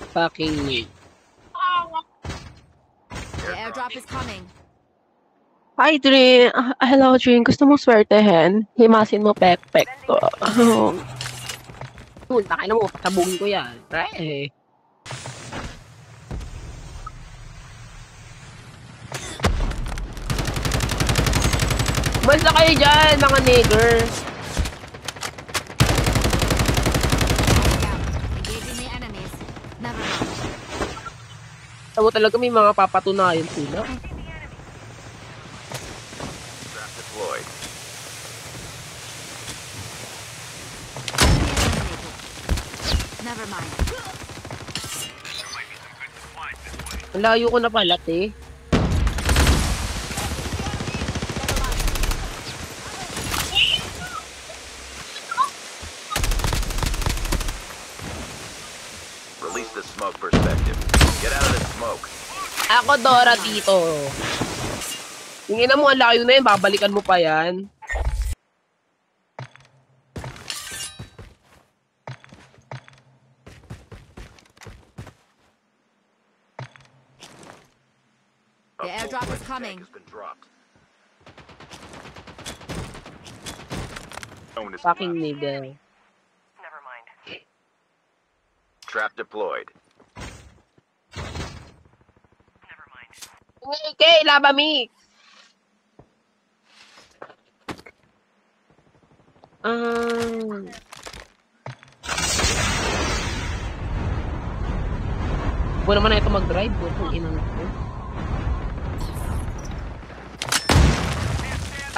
Fucking me. The airdrop is coming. Hi, Drin. Hello, Drin. Gusto mo swertehin? Himasin mo pek-pek ko. Takin mo, pasabugin ko yan. Try eh. Basta kayo dyan, mga nigger. Engaging the enemies. Never mind. Tamo talaga may mga papatunayan sila. Deployed. Never mind. Ang layo ko na pala, te. Release the smoke perspective. Get out of the smoke. Ako, Dora, dito. Tingin mo, ang layo na yun. Babalikan mo pa yan. The airdrop is coming. Has been dropped. Fucking nigger. Never mind. Trap deployed. Never mind. Okay, laba mi. Buwan naman na ito mag-drive. Kung inang ito.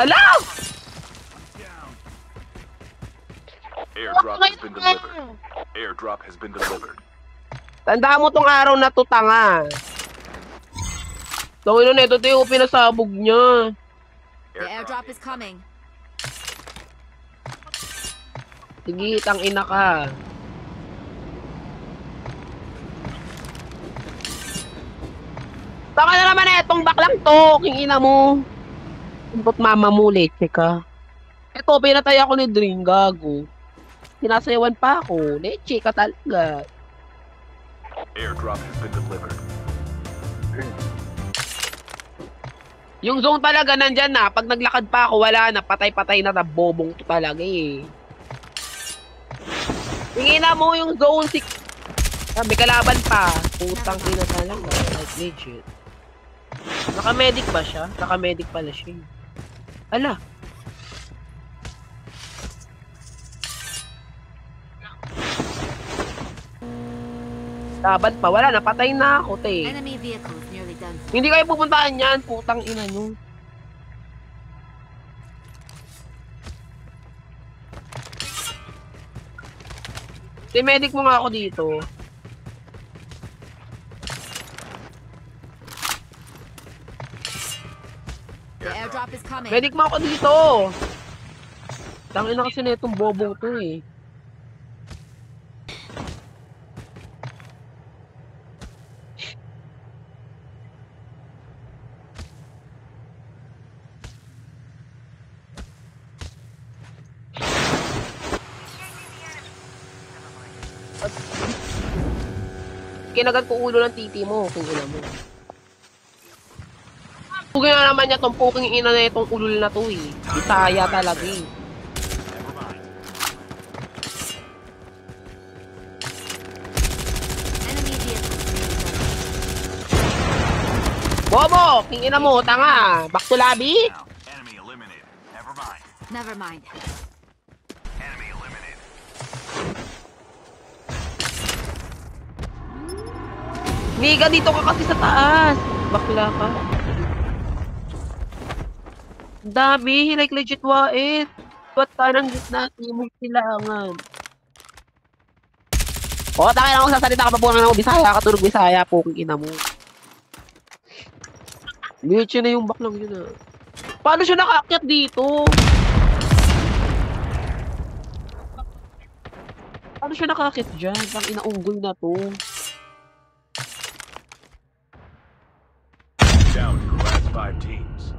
Alaw! Airdrop has been delivered. Airdrop has been delivered. Tandaan mo tong araw na to, tanga. Tawin na ito, tayo pinasabog niya. The airdrop is coming. Sige, tangina ka. Taka na naman etong baklang to, king ina mo. Ba't mama mo, leche ka? Eto, pinatay ako ni Dream, gago. Sinasayawan pa ako. Leche ka talaga. Airdrop has been delivered. Yung zone talaga nandyan na. Pag naglakad pa ako, wala na. Patay-patay na na. Bobong to talaga eh. Tingin na mo yung zone 6. May kalaban pa. Putang ina talaga. Like legit. Naka-medic ba siya? Naka-medic pala siya. Ala. Laban pa. Wala. Napatay na ako, te. Enemy vehicle is nearly done. Hindi kayo pupuntahan yan. Putang ina nyo. Medic mo nga ako dito. The airdrop is coming. Medic mo ako dito. Tangin na kasi na itong bobo to eh. Kinagat ko ulo ng titi mo kung ina mo. Pugin na naman niya tong puking ina na itong ulol na to eh. Itaya talaga eh. Enemy vehicle is nearly done. Bobo! King ina mo, tanga! Back to lobby? Enemy eliminated. Never mind. Never mind. Enemy eliminated. Niga, dito ka kasi sa taas. Bakla ka. Dami, like legit wait. Ba't ka nang gitna? Timog silangan. O, takin ako sasalita ka pa po ng Bisaya. Katurog Bisaya po kung ina mo. Leche na yung baklang yun ah. Paano siya nakaakyat dito? Paano siya nakaakyat dyan? Pang inaunggol na to. Down to the last 5 teams.